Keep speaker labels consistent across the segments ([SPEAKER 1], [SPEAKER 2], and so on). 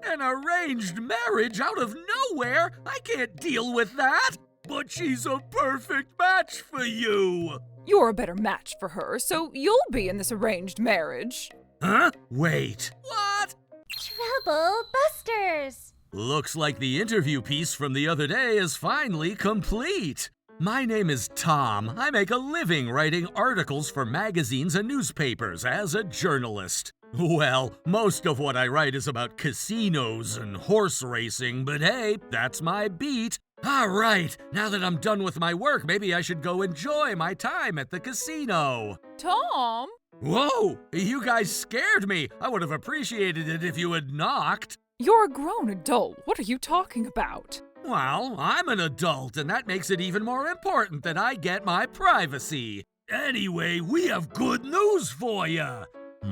[SPEAKER 1] An arranged marriage out of nowhere? I can't deal with that! But she's a perfect match for you!
[SPEAKER 2] You're a better match for her, so you'll be in this arranged marriage.
[SPEAKER 1] Huh? Wait. What?
[SPEAKER 3] Trouble Busters!
[SPEAKER 1] Looks like the interview piece from the other day is finally complete. My name is Tom. I make a living writing articles for magazines and newspapers as a journalist. Well, most of what I write is about casinos and horse racing, but hey, that's my beat. All right, now that I'm done with my work, maybe I should go enjoy my time at the casino.
[SPEAKER 2] Tom?
[SPEAKER 1] Whoa, you guys scared me. I would have appreciated it if you had knocked.
[SPEAKER 2] You're a grown adult. What are you talking about?
[SPEAKER 1] Well, I'm an adult, and that makes it even more important that I get my privacy. Anyway, we have good news for you.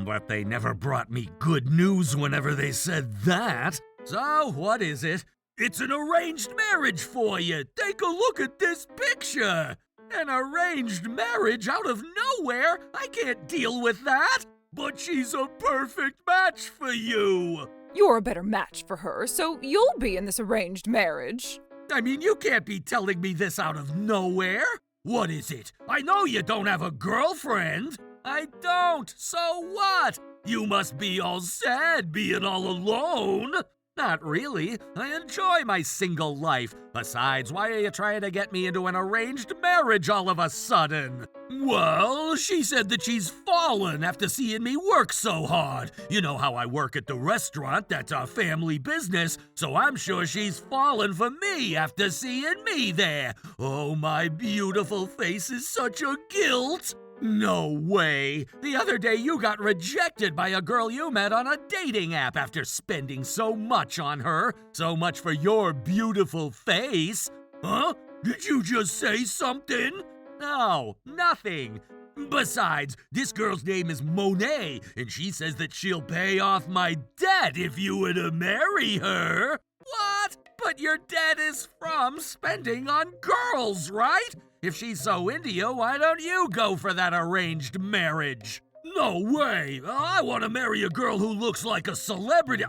[SPEAKER 1] But they never brought me good news whenever they said that. So, what is it? It's an arranged marriage for you. Take a look at this picture. An arranged marriage out of nowhere? I can't deal with that. But she's a perfect match for you.
[SPEAKER 2] You're a better match for her, so you'll be in this arranged marriage.
[SPEAKER 1] I mean, you can't be telling me this out of nowhere. What is it? I know you don't have a girlfriend. I don't, so what? You must be all sad being all alone. Not really. I enjoy my single life. Besides, why are you trying to get me into an arranged marriage all of a sudden? Well, she said that she's fallen after seeing me work so hard. You know how I work at the restaurant, that's our family business, so I'm sure she's fallen for me after seeing me there. Oh, my beautiful face is such a guilt. No way! The other day you got rejected by a girl you met on a dating app after spending so much on her. So much for your beautiful face. Huh? Did you just say something? No, nothing. Besides, this girl's name is Monae, and she says that she'll pay off my debt if you were to marry her. What? But your debt is from spending on girls, right? If she's so into you, why don't you go for that arranged marriage? No way! I want to marry a girl who looks like a celebrity.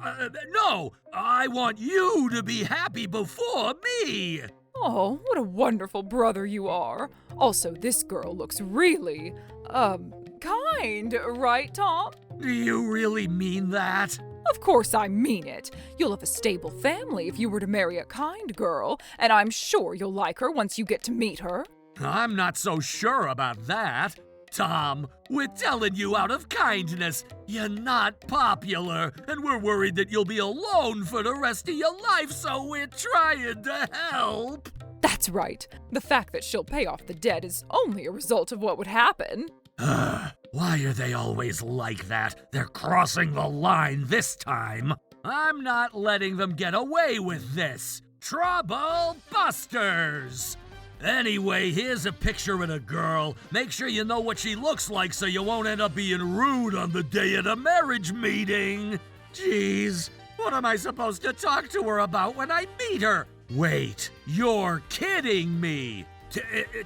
[SPEAKER 1] No! I want you to be happy before me!
[SPEAKER 2] Oh, what a wonderful brother you are. Also, this girl looks really, kind, right, Tom?
[SPEAKER 1] Do you really mean that?
[SPEAKER 2] Of course I mean it. You'll have a stable family if you were to marry a kind girl, and I'm sure you'll like her once you get to meet her.
[SPEAKER 1] I'm not so sure about that. Tom, we're telling you out of kindness. You're not popular, and we're worried that you'll be alone for the rest of your life, so we're trying to help.
[SPEAKER 2] That's right. The fact that she'll pay off the debt is only a result of what would happen.
[SPEAKER 1] Why are they always like that? They're crossing the line this time. I'm not letting them get away with this. Trouble Busters! Anyway, here's a picture of a girl. Make sure you know what she looks like so you won't end up being rude on the day of the marriage meeting. Jeez, what am I supposed to talk to her about when I meet her? Wait, you're kidding me.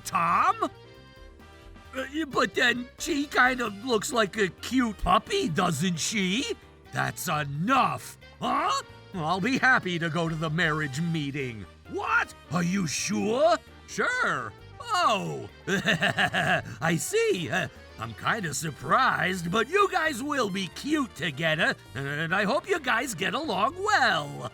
[SPEAKER 1] Tom? But then she kind of looks like a cute puppy, doesn't she? That's enough. Huh? I'll be happy to go to the marriage meeting. What? Are you sure? Sure. Oh, I see. I'm kind of surprised, but you guys will be cute together, and I hope you guys get along well.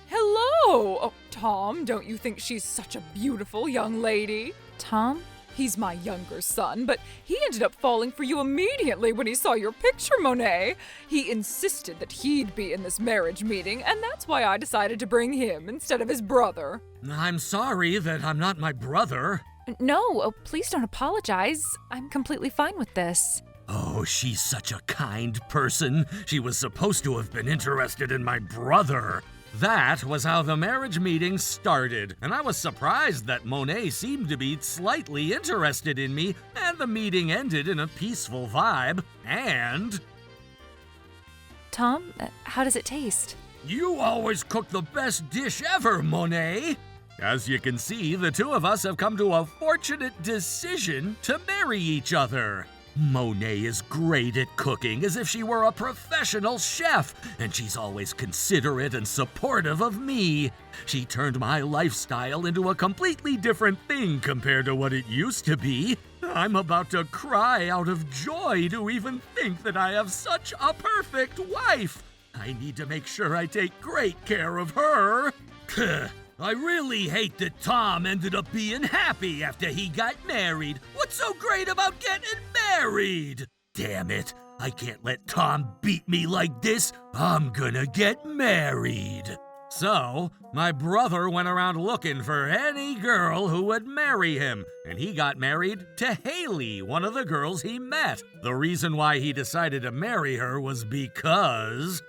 [SPEAKER 2] Hello! Oh, Tom, don't you think she's such a beautiful young lady? Tom? He's my younger son, but he ended up falling for you immediately when he saw your picture, Monae. He insisted that he'd be in this marriage meeting, and that's why I decided to bring him instead of his brother.
[SPEAKER 1] I'm sorry that I'm not my brother.
[SPEAKER 4] No, please don't apologize. I'm completely fine with this.
[SPEAKER 1] Oh, she's such a kind person. She was supposed to have been interested in my brother. That was how the marriage meeting started, and I was surprised that Monae seemed to be slightly interested in me, and the meeting ended in a peaceful vibe, and...
[SPEAKER 4] Tom, how does it taste?
[SPEAKER 1] You always cook the best dish ever, Monae! As you can see, the two of us have come to a fortunate decision to marry each other. Monae is great at cooking, as if she were a professional chef, and she's always considerate and supportive of me. She turned my lifestyle into a completely different thing compared to what it used to be. I'm about to cry out of joy to even think that I have such a perfect wife. I need to make sure I take great care of her. I really hate that Tom ended up being happy after he got married. What's so great about getting married? Damn it, I can't let Tom beat me like this. I'm gonna get married. So, my brother went around looking for any girl who would marry him, and he got married to Haley, one of the girls he met. The reason why he decided to marry her was because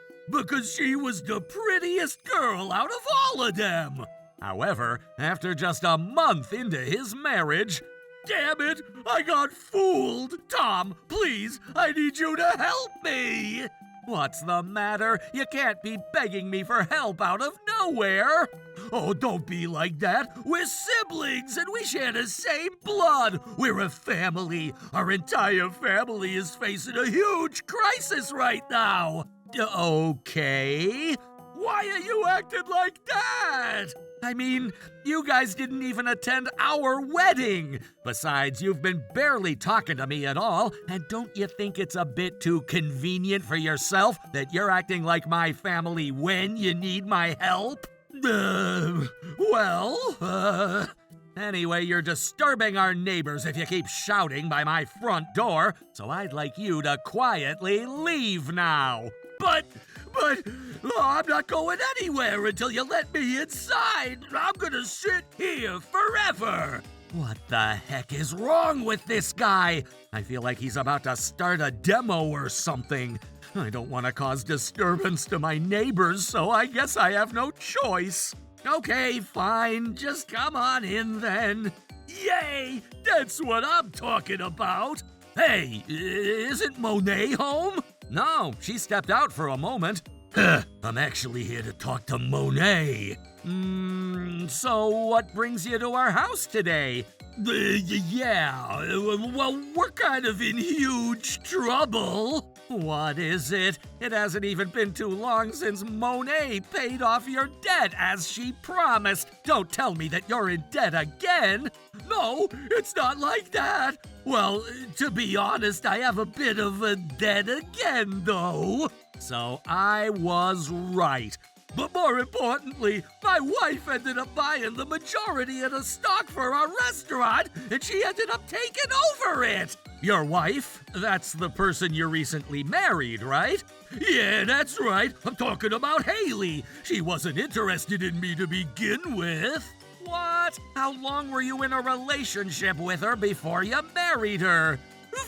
[SPEAKER 1] she was the prettiest girl out of all of them. However, after just a month into his marriage, damn it, I got fooled. Tom, please, I need you to help me. What's the matter? You can't be begging me for help out of nowhere. Oh, don't be like that. We're siblings and we share the same blood. We're a family. Our entire family is facing a huge crisis right now. Okay. Why are you acting like that? I mean, you guys didn't even attend our wedding. Besides, you've been barely talking to me at all, and don't you think it's a bit too convenient for yourself that you're acting like my family when you need my help? Anyway, you're disturbing our neighbors if you keep shouting by my front door, so I'd like you to quietly leave now. But, I'm not going anywhere until you let me inside. I'm gonna sit here forever. What the heck is wrong with this guy? I feel like he's about to start a demo or something. I don't want to cause disturbance to my neighbors, so I guess I have no choice. Okay, fine. Just come on in then. Yay! That's what I'm talking about. Hey, isn't Monae home? No, she stepped out for a moment. I'm actually here to talk to Monae. So what brings you to our house today? Well, we're kind of in huge trouble. What is it? It hasn't even been too long since Monae paid off your debt as she promised. Don't tell me that you're in debt again. No, it's not like that. Well, to be honest, I have a bit of a debt again, though. So I was right. But more importantly, my wife ended up buying the majority of the stock for our restaurant, and she ended up taking over it. Your wife? That's the person you recently married, right? Yeah, that's right. I'm talking about Haley. She wasn't interested in me to begin with. What? How long were you in a relationship with her before you married her?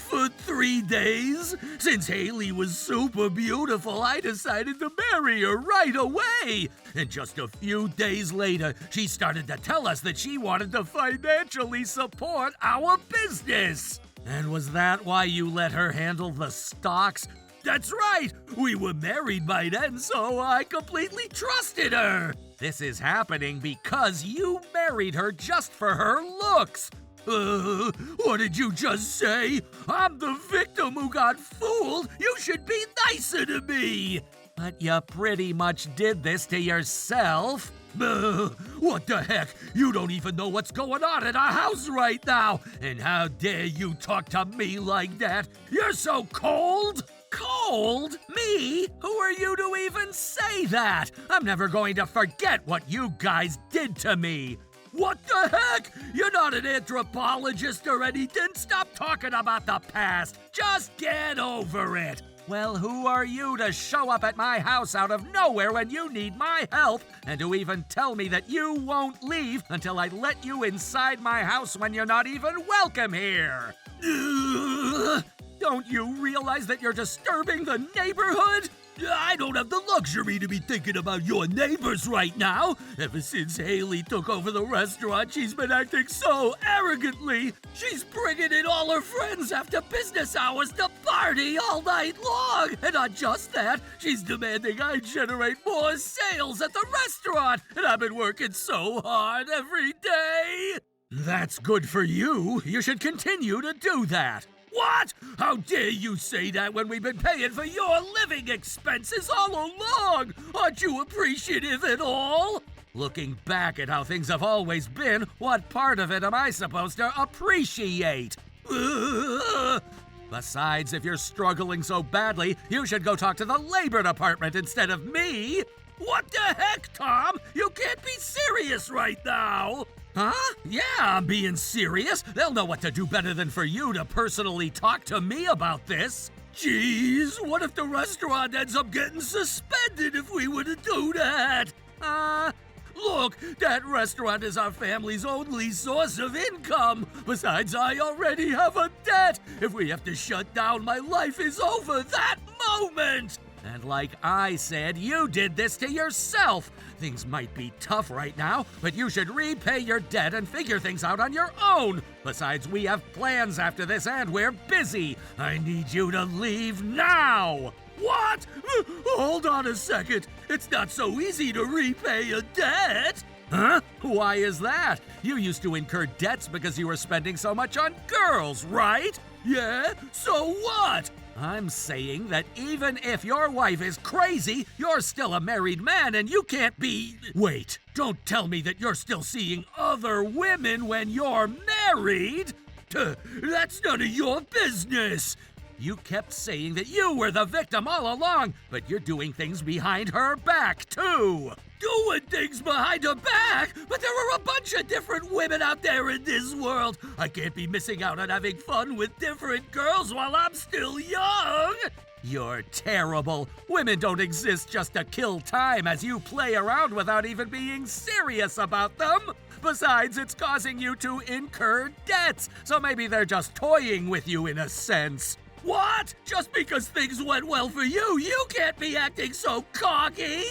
[SPEAKER 1] For 3 days. Since Haley was super beautiful, I decided to marry her right away. And just a few days later, she started to tell us that she wanted to financially support our business. And was that why you let her handle the stocks? That's right! We were married by then, so I completely trusted her. This is happening because you married her just for her looks. What did you just say? I'm the victim who got fooled. You should be nicer to me. But you pretty much did this to yourself. What the heck? You don't even know what's going on at our house right now. And how dare you talk to me like that? You're so cold. Cold? Me? Who are you to even say that? I'm never going to forget what you guys did to me. What the heck? You're not an anthropologist or anything. Stop talking about the past. Just get over it. Well, who are you to show up at my house out of nowhere when you need my help, and to even tell me that you won't leave until I let you inside my house when you're not even welcome here? Don't you realize that you're disturbing the neighborhood? I don't have the luxury to be thinking about your neighbors right now. Ever since Haley took over the restaurant, she's been acting so arrogantly. She's bringing in all her friends after business hours to party all night long. And not just that, she's demanding I generate more sales at the restaurant. And I've been working so hard every day. That's good for you. You should continue to do that. What? How dare you say that when we've been paying for your living expenses all along? Aren't you appreciative at all? Looking back at how things have always been, what part of it am I supposed to appreciate? Besides, if you're struggling so badly, you should go talk to the labor department instead of me. What the heck, Tom? You can't be serious right now. Huh? Yeah, I'm being serious. They'll know what to do better than for you to personally talk to me about this. Jeez, what if the restaurant ends up getting suspended if we were to do that? Look, that restaurant is our family's only source of income. Besides, I already have a debt. If we have to shut down, my life is over that moment. And like I said, you did this to yourself. Things might be tough right now, but you should repay your debt and figure things out on your own. Besides, we have plans after this and we're busy. I need you to leave now. What? Hold on a second. It's not so easy to repay a debt. Huh? Why is that? You used to incur debts because you were spending so much on girls, right? Yeah? So what? I'm saying that even if your wife is crazy, you're still a married man and you can't be... Wait, don't tell me that you're still seeing other women when you're married? That's none of your business. You kept saying that you were the victim all along, but you're doing things behind her back, too. Doing things behind her back? But there are a bunch of different women out there in this world. I can't be missing out on having fun with different girls while I'm still young. You're terrible. Women don't exist just to kill time as you play around without even being serious about them. Besides, it's causing you to incur debts, so maybe they're just toying with you in a sense. What? Just because things went well for you, you can't be acting so cocky?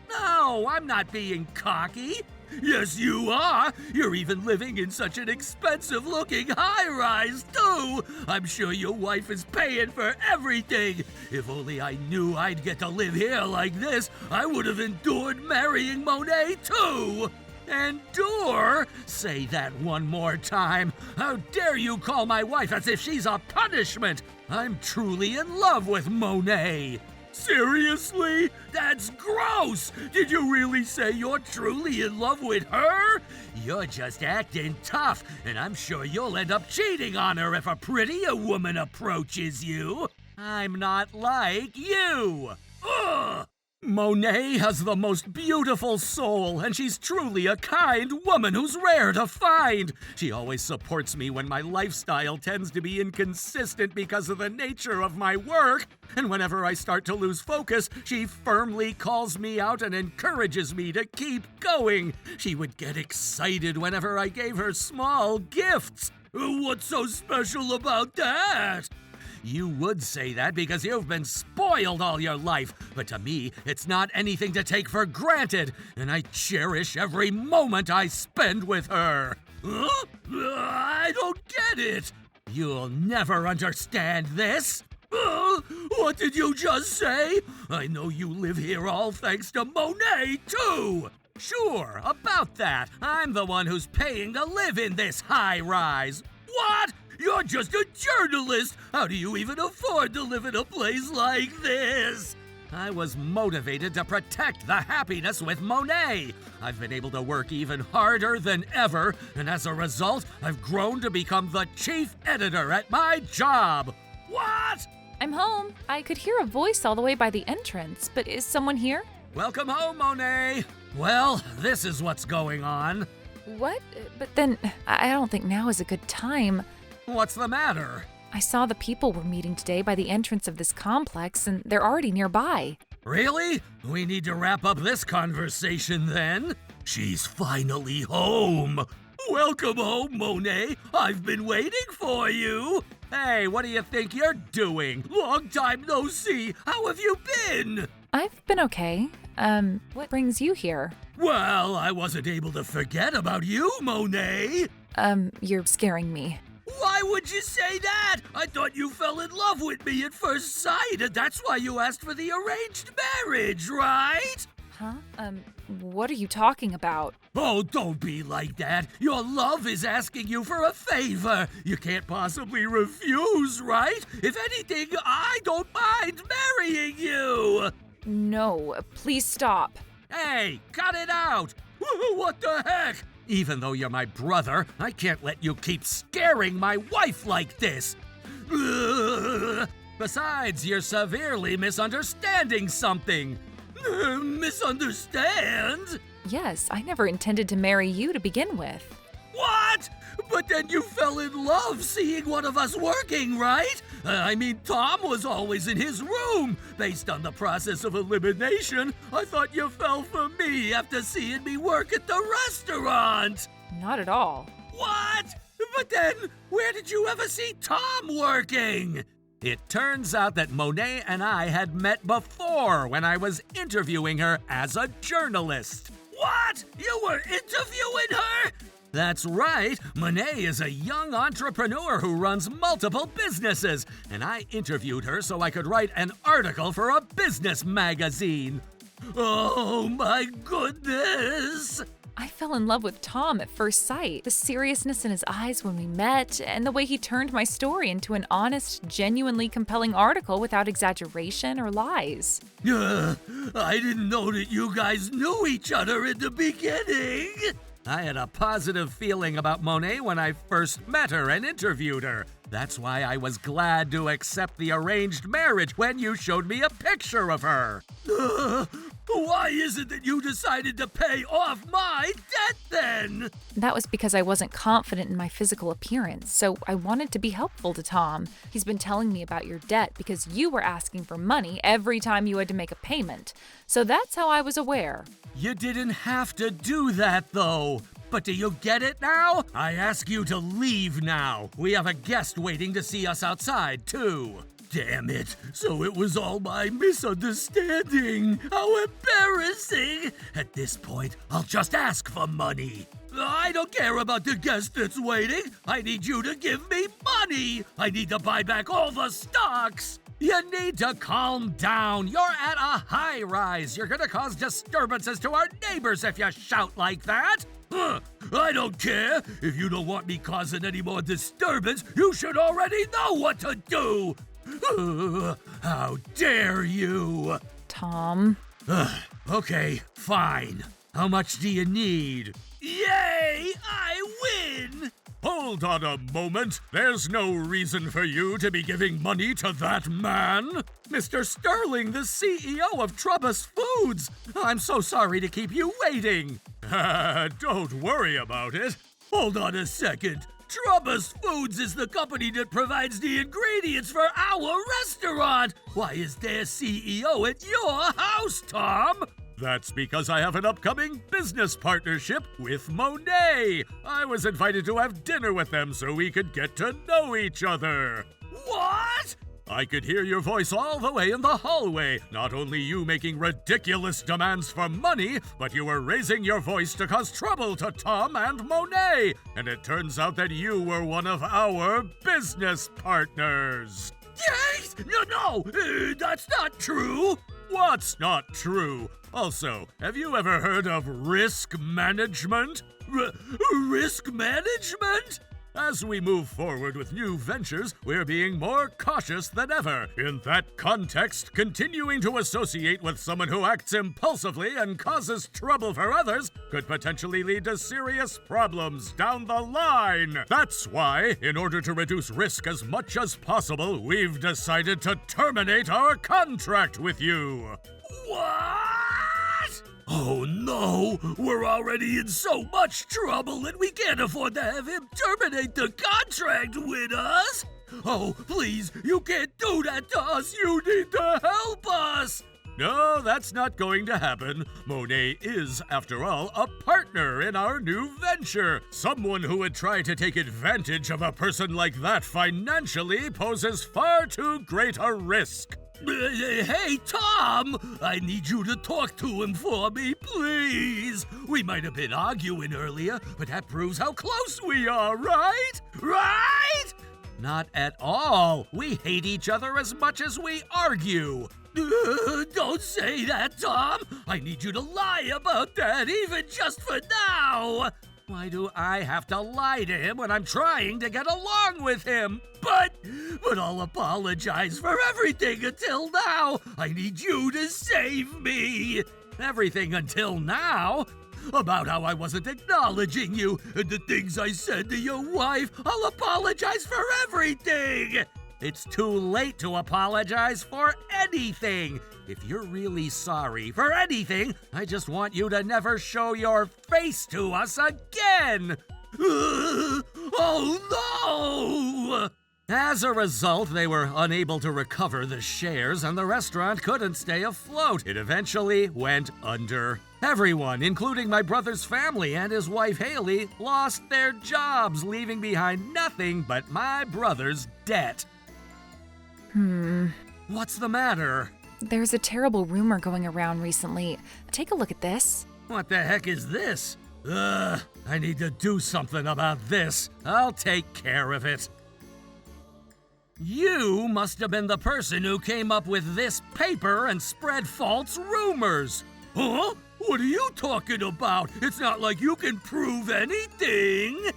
[SPEAKER 1] No, I'm not being cocky. Yes, you are. You're even living in such an expensive-looking high-rise, too. I'm sure your wife is paying for everything. If only I knew I'd get to live here like this, I would have endured marrying Monae, too. Endure? Say that one more time. How dare you call my wife as if she's a punishment? I'm truly in love with Monae. Seriously? That's gross! Did you really say you're truly in love with her? You're just acting tough, and I'm sure you'll end up cheating on her if a prettier woman approaches you. I'm not like you. Ugh! Monae has the most beautiful soul, and she's truly a kind woman who's rare to find. She always supports me when my lifestyle tends to be inconsistent because of the nature of my work, and whenever I start to lose focus, she firmly calls me out and encourages me to keep going. She would get excited whenever I gave her small gifts. What's so special about that? You would say that because you've been spoiled all your life, but to me, it's not anything to take for granted, and I cherish every moment I spend with her. Huh? I don't get it. You'll never understand this. What did you just say? I know you live here all thanks to Monae, too. Sure, about that. I'm the one who's paying to live in this high-rise. What? You're just a journalist! How do you even afford to live in a place like this? I was motivated to protect the happiness with Monae. I've been able to work even harder than ever, and as a result, I've grown to become the chief editor at my job. What?
[SPEAKER 4] I'm home. I could hear a voice all the way by the entrance, but is someone here?
[SPEAKER 1] Welcome home, Monae. Well, this is what's going on.
[SPEAKER 4] What? But then, I don't think now is a good time.
[SPEAKER 1] What's the matter?
[SPEAKER 4] I saw the people were meeting today by the entrance of this complex, and they're already nearby.
[SPEAKER 1] Really? We need to wrap up this conversation then. She's finally home. Welcome home, Monae. I've been waiting for you. Hey, what do you think you're doing? Long time no see. How have you been?
[SPEAKER 4] I've been okay. What brings you here?
[SPEAKER 1] Well, I wasn't able to forget about you, Monae.
[SPEAKER 4] You're scaring me.
[SPEAKER 1] Why would you say that? I thought you fell in love with me at first sight, and that's why you asked for the arranged marriage, right?
[SPEAKER 4] Huh? What are you talking about?
[SPEAKER 1] Oh, don't be like that. Your love is asking you for a favor. You can't possibly refuse, right? If anything, I don't mind marrying you.
[SPEAKER 4] No, please stop.
[SPEAKER 1] Hey, cut it out. What the heck? Even though you're my brother, I can't let you keep scaring my wife like this. Besides, you're severely misunderstanding something. Misunderstand?
[SPEAKER 4] Yes, I never intended to marry you to begin with.
[SPEAKER 1] What? But then you fell in love seeing one of us working, right? I mean, Tom was always in his room. Based on the process of elimination, I thought you fell for me after seeing me work at the restaurant.
[SPEAKER 4] Not at all.
[SPEAKER 1] What? But then, where did you ever see Tom working? It turns out that Monae and I had met before when I was interviewing her as a journalist. What? You were interviewing her? That's right. Monae is a young entrepreneur who runs multiple businesses, and I interviewed her so I could write an article for a business magazine. Oh my goodness!
[SPEAKER 4] I fell in love with Tom at first sight. The seriousness in his eyes when we met, and the way he turned my story into an honest, genuinely compelling article without exaggeration or lies.
[SPEAKER 1] I didn't know that you guys knew each other in the beginning. I had a positive feeling about Monae when I first met her and interviewed her. That's why I was glad to accept the arranged marriage when you showed me a picture of her. Why is it that you decided to pay off my debt then?
[SPEAKER 4] That was because I wasn't confident in my physical appearance, so I wanted to be helpful to Tom. He's been telling me about your debt because you were asking for money every time you had to make a payment. So that's how I was aware.
[SPEAKER 1] You didn't have to do that, though. But do you get it now? I ask you to leave now. We have a guest waiting to see us outside, too. Damn it. So it was all my misunderstanding. How embarrassing. At this point, I'll just ask for money. I don't care about the guest that's waiting. I need you to give me money. I need to buy back all the stocks. You need to calm down. You're at a high rise. You're gonna cause disturbances to our neighbors if you shout like that. I don't care. If you don't want me causing any more disturbance, you should already know what to do. How dare you?
[SPEAKER 4] Tom.
[SPEAKER 1] Okay, fine. How much do you need? Yay! I win! Hold on a moment. There's no reason for you to be giving money to that man. Mr. Sterling, the CEO of Trubbus Foods. I'm so sorry to keep you waiting. Don't worry about it. Hold on a second. Trubbus Foods is the company that provides the ingredients for our restaurant. Why is their CEO at your house, Tom? That's because I have an upcoming business partnership with Monae. I was invited to have dinner with them so we could get to know each other. What? I could hear your voice all the way in the hallway. Not only you making ridiculous demands for money, but you were raising your voice to cause trouble to Tom and Monae. And it turns out that you were one of our business partners. Yes! No, that's not true. What's not true? Also, have you ever heard of risk management? Risk management? As we move forward with new ventures, we're being more cautious than ever. In that context, continuing to associate with someone who acts impulsively and causes trouble for others could potentially lead to serious problems down the line. That's why, in order to reduce risk as much as possible, we've decided to terminate our contract with you. What? Oh no! We're already in so much trouble and we can't afford to have him terminate the contract with us! Oh, please, you can't do that to us! You need to help us! No, that's not going to happen. Monae is, after all, a partner in our new venture. Someone who would try to take advantage of a person like that financially poses far too great a risk. Hey, Tom! I need you to talk to him for me, please! We might have been arguing earlier, but that proves how close we are, right? Right? Not at all. We hate each other as much as we argue. Don't say that, Tom. I need you to lie about that, even just for now. Why do I have to lie to him when I'm trying to get along with him? But I'll apologize for everything until now. I need you to save me. Everything until now? About how I wasn't acknowledging you and the things I said to your wife. I'll apologize for everything. It's too late to apologize for anything. If you're really sorry for anything, I just want you to never show your face to us again. Oh no! As a result, they were unable to recover the shares and the restaurant couldn't stay afloat. It eventually went under. Everyone, including my brother's family and his wife Haley, lost their jobs, leaving behind nothing but my brother's debt. What's the matter?
[SPEAKER 4] There's a terrible rumor going around recently. Take a look at this.
[SPEAKER 1] What the heck is this? I need to do something about this. I'll take care of it. You must have been the person who came up with this paper and spread false rumors. Huh? What are you talking about? It's not like you can prove anything.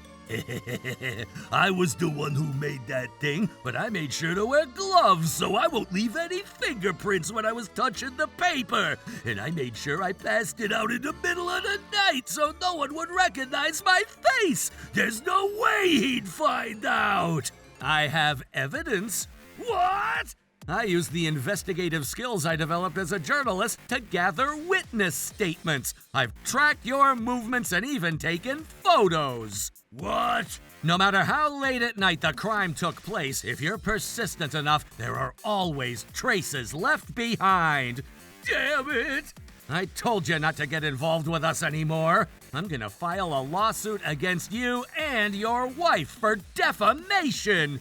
[SPEAKER 1] I was the one who made that thing, but I made sure to wear gloves so I won't leave any fingerprints when I was touching the paper. And I made sure I passed it out in the middle of the night so no one would recognize my face. There's no way he'd find out. I have evidence. What? I used the investigative skills I developed as a journalist to gather witness statements. I've tracked your movements and even taken photos. What? No matter how late at night the crime took place, if you're persistent enough, there are always traces left behind. Damn it! I told you not to get involved with us anymore. I'm gonna file a lawsuit against you and your wife for defamation.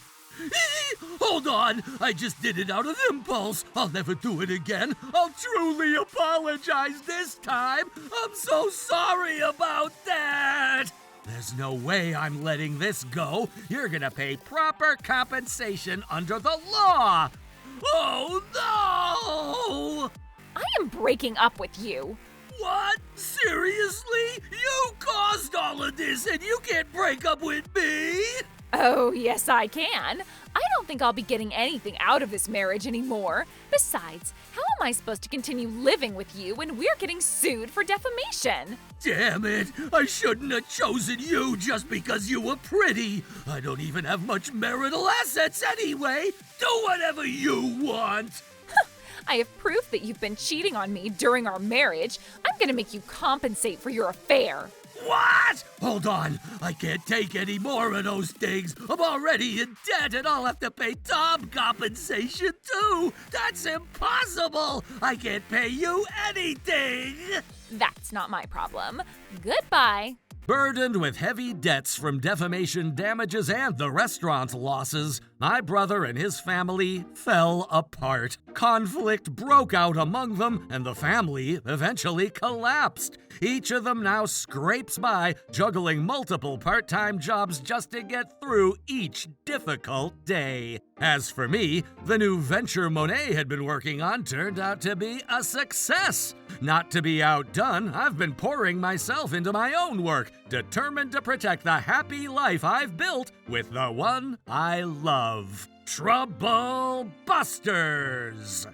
[SPEAKER 1] Hold on, I just did it out of impulse. I'll never do it again. I'll truly apologize this time. I'm so sorry about that. There's no way I'm letting this go. You're gonna pay proper compensation under the law. Oh no!
[SPEAKER 4] I am breaking up with you.
[SPEAKER 1] What? Seriously? You caused all of this and you can't break up with me?
[SPEAKER 4] Oh, yes, I can. I don't think I'll be getting anything out of this marriage anymore. Besides, how am I supposed to continue living with you when we're getting sued for defamation?
[SPEAKER 1] Damn it! I shouldn't have chosen you just because you were pretty. I don't even have much marital assets anyway. Do whatever you want.
[SPEAKER 4] I have proof that you've been cheating on me during our marriage. I'm gonna make you compensate for your affair.
[SPEAKER 1] What? Hold on. I can't take any more of those things. I'm already in debt and I'll have to pay Tom compensation too. That's impossible. I can't pay you anything.
[SPEAKER 4] That's not my problem. Goodbye.
[SPEAKER 1] Burdened with heavy debts from defamation damages and the restaurant's losses, my brother and his family fell apart. Conflict broke out among them, and the family eventually collapsed. Each of them now scrapes by, juggling multiple part-time jobs just to get through each difficult day. As for me, the new venture Monae had been working on turned out to be a success. Not to be outdone, I've been pouring myself into my own work, determined to protect the happy life I've built with the one I love. Trouble Busters!